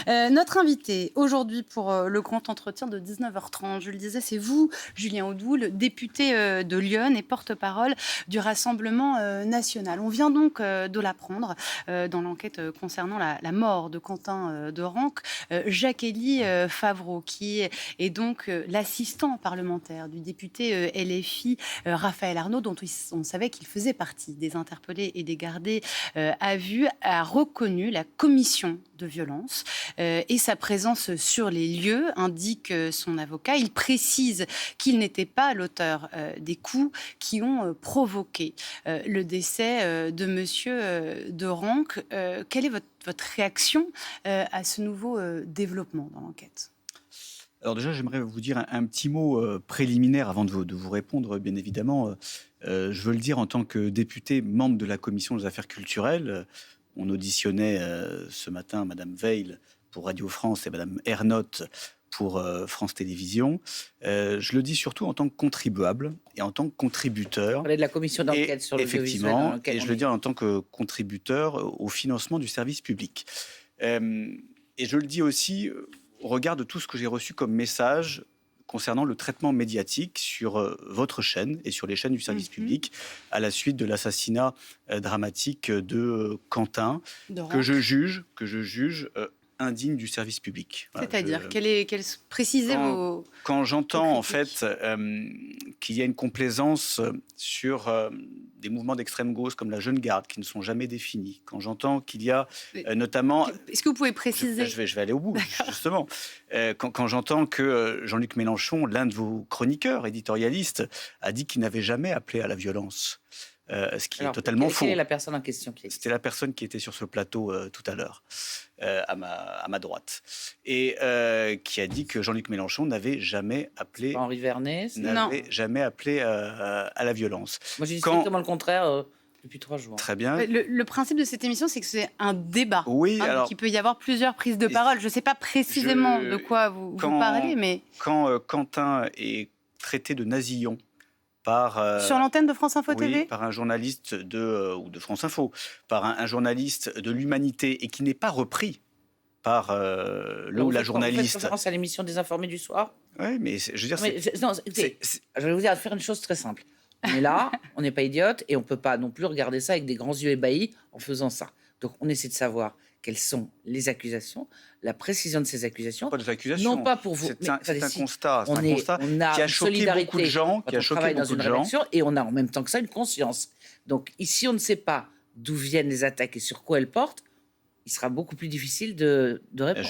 Notre invité aujourd'hui pour le grand entretien de 19h30, je le disais, c'est vous, Julien Audoul, député de Lyon et porte-parole du Rassemblement national. On vient donc de l'apprendre dans l'enquête concernant la mort de Quentin Dorenc, Jacques-Élie Favreau, qui est donc l'assistant parlementaire du député LFI Raphaël Arnaud, dont on savait qu'il faisait partie des interpellés et des gardés à vue, a reconnu la commission de violence et sa présence sur les lieux, indique son avocat. Il précise qu'il n'était pas l'auteur des coups qui ont provoqué le décès de monsieur Dorenc. Quelle est votre réaction à ce nouveau développement dans l'enquête ? Alors déjà, j'aimerais vous dire un petit mot préliminaire avant de vous répondre, bien évidemment. Je veux le dire en tant que député, membre de la commission des affaires culturelles. On auditionnait ce matin Madame Veil pour Radio France et Madame Ernotte pour France Télévisions. Je le dis surtout en tant que contribuable et en tant que contributeur. On parlait de la commission d'enquête sur l'audiovisuel. Effectivement, et je le dis en tant que contributeur au financement du service public. Et je le dis aussi au regard de tout ce que j'ai reçu comme message concernant le traitement médiatique sur votre chaîne et sur les chaînes du service public à la suite de l'assassinat dramatique de Quentin, que je juge indigne du service public. Voilà, c'est-à-dire, précisez vos... Quand j'entends en fait qu'il y a une complaisance sur des mouvements d'extrême gauche comme la Jeune Garde qui ne sont jamais définis, quand j'entends qu'il y a notamment... Est-ce que vous pouvez préciser ? Je vais aller au bout, justement. Quand j'entends que Jean-Luc Mélenchon, l'un de vos chroniqueurs éditorialistes, a dit qu'il n'avait jamais appelé à la violence. Ce qui est totalement faux. Quelle est la personne en question qui C'était la personne qui était sur ce plateau tout à l'heure, à ma droite, et qui a dit que Jean-Luc Mélenchon n'avait jamais appelé... Henri Vernet jamais appelé à la violence. Moi, j'ai dit strictement le contraire depuis 3 jours. Très bien. Le principe de cette émission, c'est que c'est un débat. Oui, alors... Donc il peut y avoir plusieurs prises de parole. Je ne sais pas précisément de quoi vous parlez, mais... Quand Quentin est traité de nasillon, sur l'antenne de France Info TV ? Oui, par un journaliste ou de France Info, par un journaliste de l'Humanité, et qui n'est pas repris par la journaliste. Vous faites référence à l'émission des Informés du soir ? Oui, mais je veux dire... Je vais vous dire, faire une chose très simple. On est là, on n'est pas idiote, et on ne peut pas non plus regarder ça avec des grands yeux ébahis en faisant ça. Donc on essaie de savoir quelles sont les accusations, la précision de ces accusations. Pas des accusations. Non pas pour vous. C'est un constat. C'est un constat on a qui a choqué beaucoup de gens. Qui a choqué beaucoup de gens. Et on a en même temps que ça une conscience. Donc ici, on ne sait pas d'où viennent les attaques et sur quoi elles portent. Il sera beaucoup plus difficile de répondre.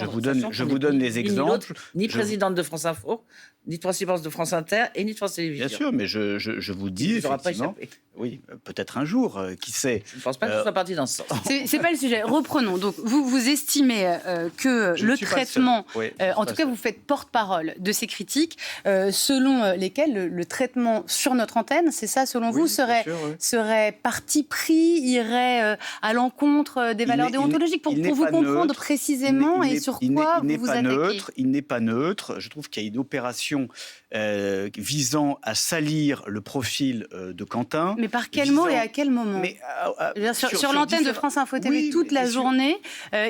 Je vous donne les exemples. Ni présidente de France Info, ni de présidence de France Inter et ni de France Télévisions. Bien sûr, mais je vous dis effectivement... Oui, peut-être un jour, qui sait. Je ne pense pas que ce soit parti dans ce sens. C'est pas le sujet. Reprenons. Donc, vous estimez que le traitement... en tout cas, vous faites porte-parole de ces critiques, selon lesquelles le traitement sur notre antenne, c'est ça, selon vous, serait parti pris, irait à l'encontre des valeurs déontologiques, pour vous comprendre précisément et sur quoi vous vous attaquez. Il n'est pas neutre. Je trouve qu'il y a une opération visant à salir le profil de Quentin. Mais par quel mot et à quel moment ? Sur l'antenne de France Info TV, toute la journée,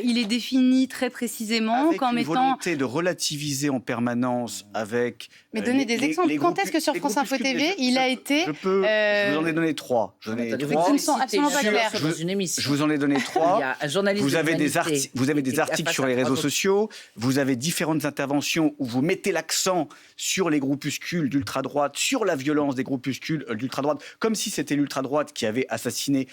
il est défini très précisément avec qu'en une mettant... volonté de relativer en permanence avec... Mais donnez des exemples. Quand est-ce que sur France Info TV, il a été... Je vous en ai donné 3. Qui ne sont absolument pas clairs. Je vous en ai donné 3. Vous avez des articles sur les réseaux sociaux. Vous avez différentes interventions où vous mettez l'accent sur les groupuscules d'ultra-droite, sur la violence des groupuscules d'ultra-droite, comme si c'était l'ultra-droite qui avait assassiné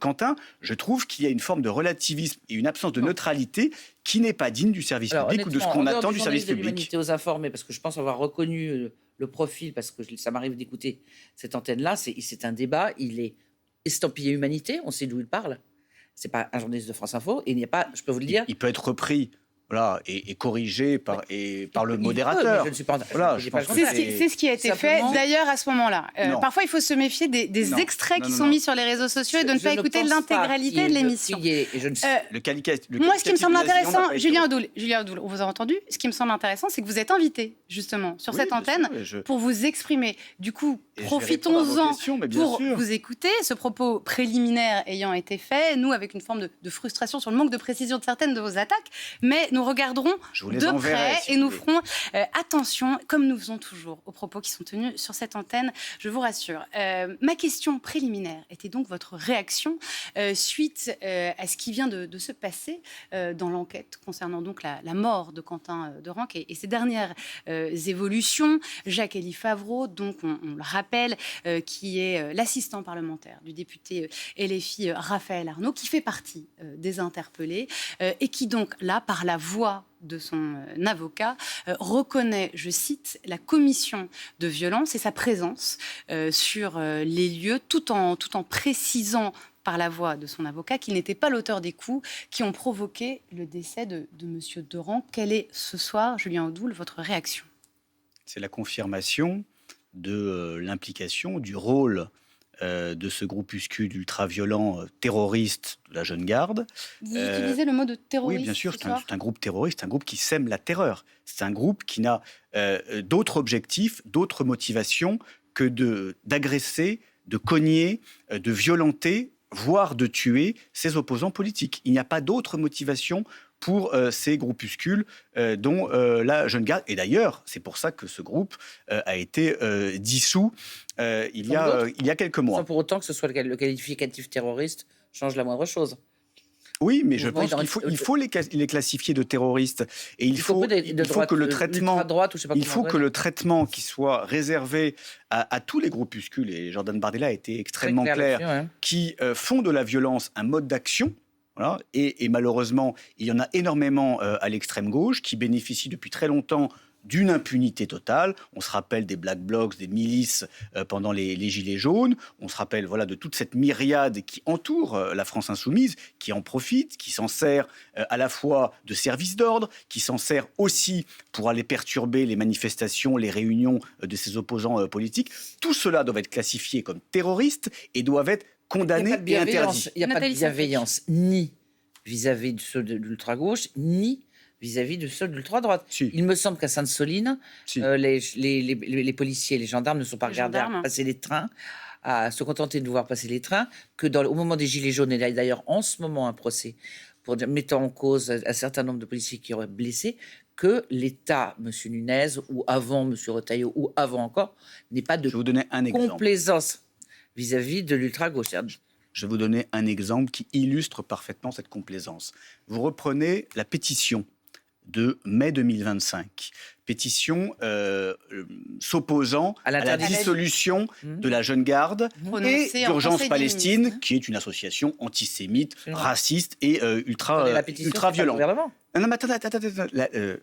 Quentin. Je trouve qu'il y a une forme de relativisme et une absence de neutralité qui n'est pas digne du service public ou de ce qu'on attend du service public. L'Humanité aux Informés, parce que je pense avoir reconnu le profil, parce que ça m'arrive d'écouter cette antenne-là, c'est un débat, il est estampillé Humanité, on sait d'où il parle. C'est pas un journaliste de France Info, et il n'y a pas, je peux vous le dire... Il peut être repris... Voilà, et corrigé par le modérateur. C'est ce qui a été fait d'ailleurs à ce moment-là. Parfois, il faut se méfier des extraits qui sont mis sur les réseaux sociaux et de ne pas écouter l'intégralité de l'émission. Moi, ce qui me semble intéressant, Julien Audoul, on vous a entendu, ce qui me semble intéressant, c'est que vous êtes invité, justement, sur cette antenne pour vous exprimer. Du coup, profitons-en pour vous écouter. Ce propos préliminaire ayant été fait, nous, avec une forme de frustration sur le manque de précision de certaines de vos attaques, mais nous nous regarderons Je vous les de enverrai, près si et vous nous voulez. ferons attention, comme nous faisons toujours, aux propos qui sont tenus sur cette antenne, je vous rassure. Ma question préliminaire était donc votre réaction suite à ce qui vient de se passer dans l'enquête concernant donc la mort de Quentin de Ranc et ses dernières évolutions. Jacques-Élie Favreau, donc on le rappelle, qui est l'assistant parlementaire du député LFI Raphaël Arnaud, qui fait partie des interpellés et qui donc là, par la voix de son avocat, reconnaît, je cite, la commission de violence et sa présence sur les lieux, tout en précisant par la voix de son avocat qu'il n'était pas l'auteur des coups qui ont provoqué le décès de M. de Ranc. Quelle est ce soir, Julien Audoul, votre réaction ? C'est la confirmation de l'implication, du rôle de ce groupuscule ultra-violent terroriste de la Jeune Garde. Vous utilisez le mot de terroriste. Oui, bien sûr, c'est un groupe terroriste, un groupe qui sème la terreur. C'est un groupe qui n'a d'autres objectifs, d'autres motivations que d'agresser, de cogner, de violenter, voire de tuer ses opposants politiques. Il n'y a pas d'autre motivation pour ces groupuscules dont la Jeune Garde. Et d'ailleurs, c'est pour ça que ce groupe a été dissous il y a quelques mois. Sans pour autant que ce soit le qualificatif terroriste change la moindre chose. Oui, mais je pense qu'il faut les classifier de terroristes. Et il faut que le traitement qui soit réservé à tous les groupuscules, et Jordan Bardella a été extrêmement clair, qui font de la violence un mode d'action. Voilà. Et malheureusement, il y en a énormément à l'extrême gauche qui bénéficient depuis très longtemps d'une impunité totale. On se rappelle des Black Blocs, des milices pendant les Gilets jaunes. On se rappelle de toute cette myriade qui entoure la France insoumise, qui en profite, qui s'en sert à la fois de service d'ordre, qui s'en sert aussi pour aller perturber les manifestations, les réunions de ses opposants politiques. Tout cela doit être classifié comme terroriste et doivent être condamnés et interdits. Il n'y a pas de bienveillance ni vis-à-vis de ceux de l'ultra-gauche, ni vis-à-vis de ceux de l'ultra-droite. Si. Il me semble qu'à Sainte-Soline, les policiers et les gendarmes ne sont pas regardés à passer les trains, à se contenter de voir passer les trains, que au moment des Gilets jaunes, et d'ailleurs en ce moment un procès pour mettant en cause un certain nombre de policiers qui auraient blessé, que l'État, M. Nunez, ou avant M. Retailleau, ou avant encore, n'ait pas de complaisance vis-à-vis de l'ultra-gauche. Je vais vous donner un exemple qui illustre parfaitement cette complaisance. Vous reprenez la pétition de mai 2025. Pétition s'opposant à la dissolution de la Jeune Garde et d'Urgence Palestine, qui est une association antisémite, raciste et ultra-violente. Non, mais attendez,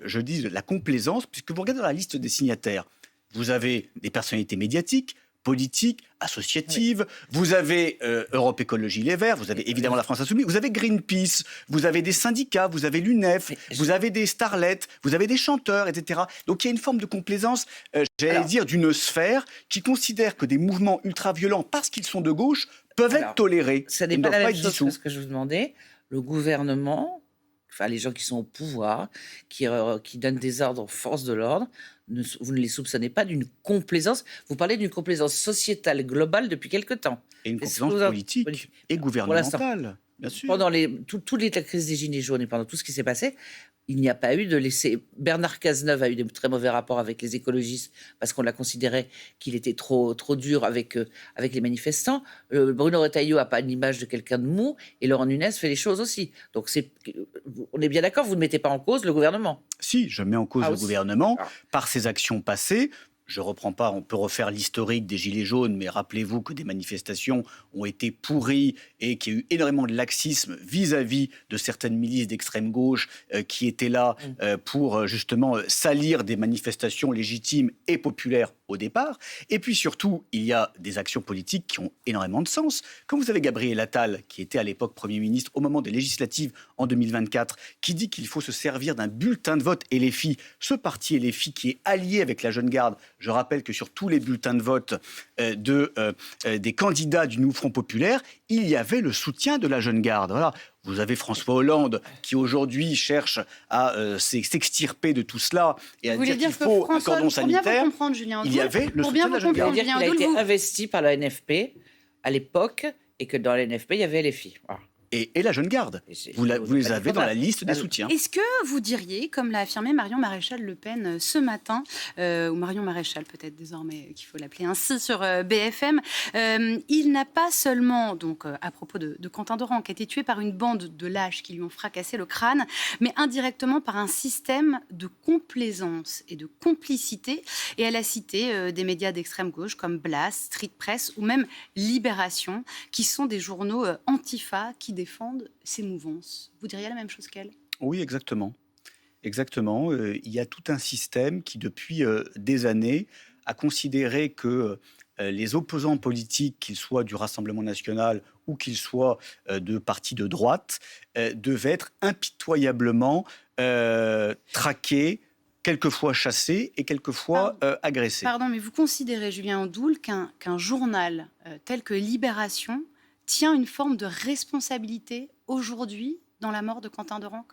je dis la complaisance, puisque vous regardez dans la liste des signataires, vous avez des personnalités médiatiques, politiques, associatives, vous avez Europe Écologie Les Verts, vous avez évidemment la France Insoumise, vous avez Greenpeace, vous avez des syndicats, vous avez l'UNEF, vous avez des starlets, vous avez des chanteurs, etc. Donc il y a une forme de complaisance, dire, d'une sphère qui considère que des mouvements ultra-violents, parce qu'ils sont de gauche, peuvent être tolérés. Ça n'est pas la même chose que ce que je vous demandais. Le gouvernement, enfin les gens qui sont au pouvoir, qui donnent des ordres aux forces de l'ordre, vous ne les soupçonnez pas d'une complaisance. Vous parlez d'une complaisance sociétale globale depuis quelque temps. Et une complaisance politique et gouvernementale, bien sûr. Pendant toute la crise des Gilets jaunes et pendant tout ce qui s'est passé, il n'y a pas eu de laisser... Bernard Cazeneuve a eu de très mauvais rapports avec les écologistes parce qu'on l'a considéré qu'il était trop dur avec les manifestants. Bruno Retailleau n'a pas l'image de quelqu'un de mou et Laurent Nunez fait les choses aussi. Donc on est bien d'accord, vous ne mettez pas en cause le gouvernement. Si, je mets en cause le gouvernement par ses actions passées. Je ne reprends pas, on peut refaire l'historique des Gilets jaunes, mais rappelez-vous que des manifestations ont été pourries et qu'il y a eu énormément de laxisme vis-à-vis de certaines milices d'extrême gauche qui étaient là pour justement salir des manifestations légitimes et populaires au départ. Et puis surtout, il y a des actions politiques qui ont énormément de sens. Comme vous avez Gabriel Attal, qui était à l'époque Premier ministre au moment des législatives en 2024, qui dit qu'il faut se servir d'un bulletin de vote LFI, ce parti LFI qui est allié avec la Jeune Garde. Je rappelle que sur tous les bulletins de vote des candidats du Nouveau Front Populaire, il y avait le soutien de la Jeune Garde. Voilà. Vous avez François Hollande qui aujourd'hui cherche à s'extirper de tout cela et à dire qu'il faut un cordon sanitaire. Il y avait le soutien de la Jeune Garde. Il a été investi par la NFP à l'époque et que dans la NFP, il y avait LFI. Voilà. et la Jeune Garde. Vous les avez dans la liste des soutiens. Est-ce que vous diriez, comme l'a affirmé Marion Maréchal-Le Pen ce matin, ou Marion Maréchal peut-être désormais qu'il faut l'appeler ainsi sur BFM, il n'a pas seulement, donc à propos de Quentin Doran, qui a été tué par une bande de lâches qui lui ont fracassé le crâne, mais indirectement par un système de complaisance et de complicité. Et elle a cité des médias d'extrême gauche comme Blast, Street Press ou même Libération, qui sont des journaux antifa qui défendent ces mouvances. Vous diriez la même chose qu'elle ? Oui, exactement. Exactement. Il y a tout un système qui, depuis des années, a considéré que les opposants politiques, qu'ils soient du Rassemblement national ou qu'ils soient de partis de droite, devaient être impitoyablement traqués, quelquefois chassés et quelquefois agressés. Pardon, mais vous considérez, Julien Audoul, qu'un journal tel que Libération tient une forme de responsabilité aujourd'hui dans la mort de Quentin Doran ?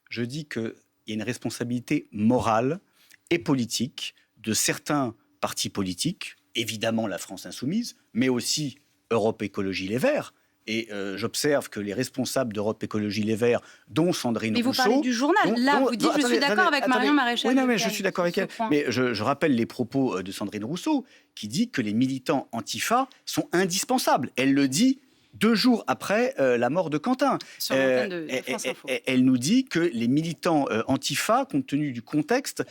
Je dis qu'il y a une responsabilité morale et politique de certains partis politiques, évidemment la France Insoumise, mais aussi Europe Écologie Les Verts. Et j'observe que les responsables d'Europe Écologie Les Verts, dont Sandrine Rousseau... Mais vous parlez du journal. Vous dites, je suis d'accord avec Marion Maréchal. Oui, non, mais je suis d'accord avec elle. Mais je rappelle les propos de Sandrine Rousseau, qui dit que les militants antifa sont indispensables. Elle le dit 2 jours après la mort de Quentin. Sur l'antenne de France Info. Elle nous dit que les militants antifa, compte tenu du contexte,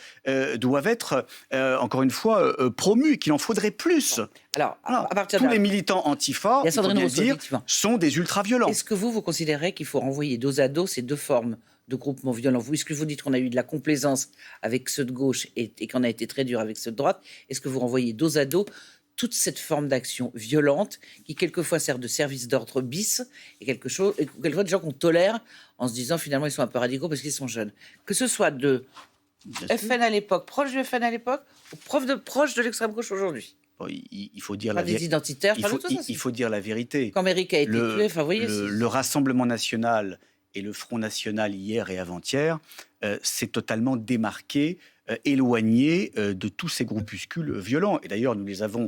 doivent être, encore une fois, promus et qu'il en faudrait plus. Alors, à partir tous les militants antifa, il faut bien le dire, sont des ultra-violents. Est-ce que vous considérez qu'il faut renvoyer dos à dos ces deux formes de groupements violents ? Est-ce que vous dites qu'on a eu de la complaisance avec ceux de gauche et qu'on a été très dur avec ceux de droite ? Est-ce que vous renvoyez dos à dos toute cette forme d'action violente qui quelquefois sert de service d'ordre bis et quelquefois des gens qu'on tolère en se disant finalement ils sont un peu radicaux parce qu'ils sont jeunes. Que ce soit de FN à l'époque, proche du FN à l'époque, ou proche de l'extrême gauche aujourd'hui. Bon, il faut dire la vérité. Identitaires, il faut dire la vérité. Quand Méric a été tué, enfin, vous voyez, le Rassemblement national et le Front national hier et avant-hier s'est totalement démarqué, éloigné de tous ces groupuscules violents. Et d'ailleurs, nous les avons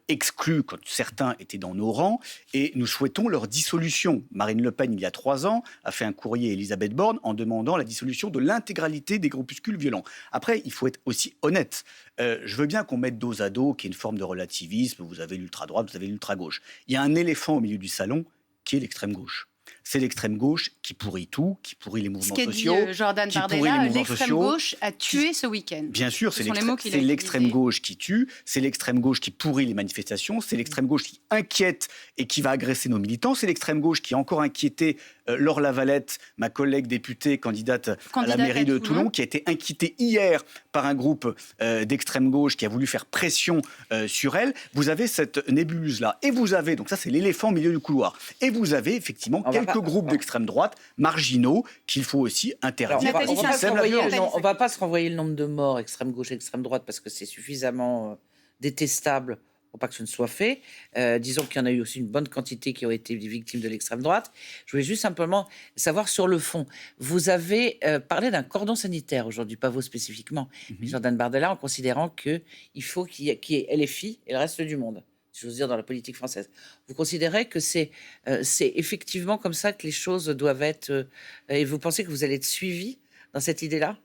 exclus quand certains étaient dans nos rangs et nous souhaitons leur dissolution. Marine Le Pen, il y a 3 ans, a fait un courrier à Elisabeth Borne en demandant la dissolution de l'intégralité des groupuscules violents. Après, il faut être aussi honnête. Je veux bien qu'on mette dos à dos, qu'il y ait une forme de relativisme. Vous avez l'ultra-droite, vous avez l'ultra-gauche. Il y a un éléphant au milieu du salon qui est l'extrême-gauche. C'est l'extrême gauche qui pourrit tout, qui pourrit les mouvements sociaux. Ce qu'a dit Jordan Bardella, l'extrême gauche a tué ce week-end. Bien sûr, c'est l'extrême gauche qui tue, c'est l'extrême gauche qui pourrit les manifestations, c'est l'extrême gauche qui inquiète et qui va agresser nos militants, c'est l'extrême gauche qui a encore inquiété Laure Lavalette, ma collègue députée candidate à la mairie de Toulon, qui a été inquiétée hier par un groupe d'extrême gauche qui a voulu faire pression sur elle. Vous avez cette nébuleuse-là. Et vous avez, donc ça c'est l'éléphant au milieu du couloir, et vous avez effectivement quelques groupes d'extrême droite marginaux qu'il faut aussi interdire. Alors, on ne va pas se renvoyer le nombre de morts extrême gauche et extrême droite parce que c'est suffisamment détestable pour pas que ce ne soit fait. Disons qu'il y en a eu aussi une bonne quantité qui ont été victimes de l'extrême droite. Je voulais juste simplement savoir sur le fond. Vous avez parlé d'un cordon sanitaire aujourd'hui, pas vous spécifiquement, mais Jordan Bardella, en considérant qu'il faut qu'il y ait LFI et le reste du monde, si j'ose dire, dans la politique française. Vous considérez que c'est effectivement comme ça que les choses doivent être... et vous pensez que vous allez être suivi dans cette idée-là ?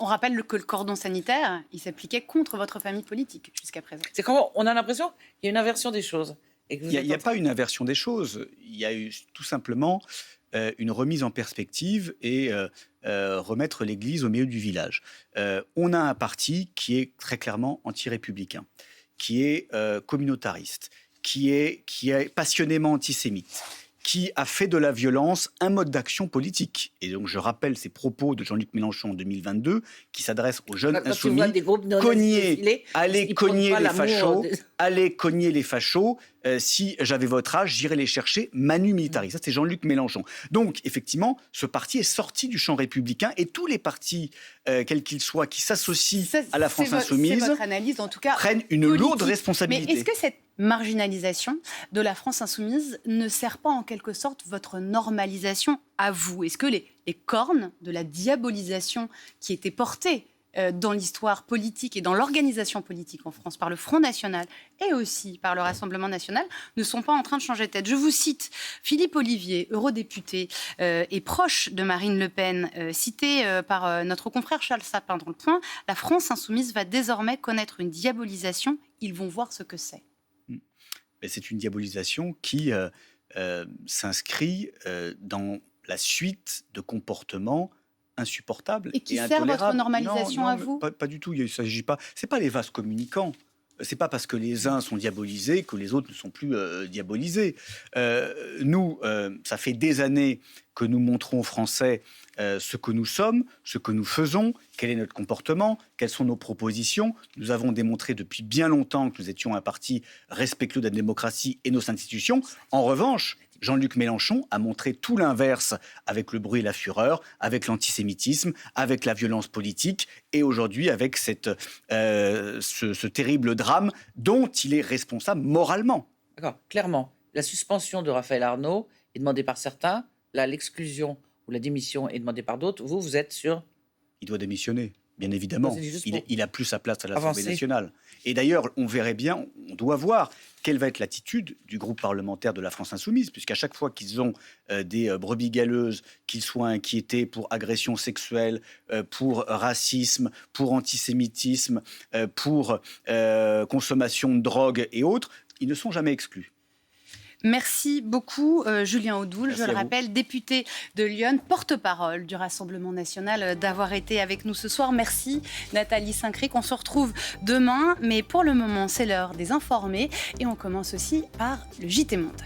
On rappelle que le cordon sanitaire, il s'appliquait contre votre famille politique jusqu'à présent. C'est comment on a l'impression qu'il y a une inversion des choses. Il n'y a pas une inversion des choses. Il y a eu tout simplement une remise en perspective et remettre l'église au milieu du village. On a un parti qui est très clairement anti-républicain, qui est communautariste, qui est passionnément antisémite, qui a fait de la violence un mode d'action politique. Et donc, je rappelle ces propos de Jean-Luc Mélenchon en 2022, qui s'adresse aux jeunes insoumis. Allez cogner les fachos. Si j'avais votre âge, j'irais les chercher manu militari. Ça, c'est Jean-Luc Mélenchon. Donc, effectivement, ce parti est sorti du champ républicain et tous les partis, quels qu'ils soient, qui s'associent à la France insoumise, votre analyse, en tout cas, prennent une lourde responsabilité. Mais est-ce que cette marginalisation de la France insoumise ne sert pas en quelque sorte votre normalisation à vous ? Est-ce que les cornes de la diabolisation qui étaient portées dans l'histoire politique et dans l'organisation politique en France par le Front National et aussi par le Rassemblement National ne sont pas en train de changer de tête. Je vous cite Philippe Ollivier, eurodéputé et proche de Marine Le Pen, cité par notre confrère Charles Sapin dans Le Point. « La France insoumise va désormais connaître une diabolisation. Ils vont voir ce que c'est. » C'est une diabolisation qui s'inscrit dans la suite de comportements insupportables et qui sert intolérables. votre normalisation non, à vous. Pas du tout. Il ne s'agit pas. C'est pas les vases communicants. C'est pas parce que les uns sont diabolisés que les autres ne sont plus diabolisés. Nous, ça fait des années que nous montrons aux Français ce que nous sommes, ce que nous faisons, quel est notre comportement, quelles sont nos propositions. Nous avons démontré depuis bien longtemps que nous étions un parti respectueux de la démocratie et nos institutions. En revanche, Jean-Luc Mélenchon a montré tout l'inverse avec le bruit et la fureur, avec l'antisémitisme, avec la violence politique et aujourd'hui avec ce terrible drame dont il est responsable moralement. D'accord, clairement, la suspension de Raphaël Arnaud est demandée par certains, là l'exclusion ou la démission est demandée par d'autres. Vous êtes sur... Il doit démissionner, bien évidemment. Il a plus sa place à l'Assemblée nationale. Et d'ailleurs, on verrait bien, on doit voir quelle va être l'attitude du groupe parlementaire de la France Insoumise, puisqu'à chaque fois qu'ils ont des brebis galeuses, qu'ils soient inquiétés pour agression sexuelle, pour racisme, pour antisémitisme, pour consommation de drogue et autres, ils ne sont jamais exclus. Merci beaucoup, Julien Audoul. Merci je le rappelle, député de Lyon, porte-parole du Rassemblement national, d'avoir été avec nous ce soir. Merci, Nathalie Saint-Cric. On se retrouve demain, mais pour le moment, c'est l'heure des informés. Et on commence aussi par le JT Monde.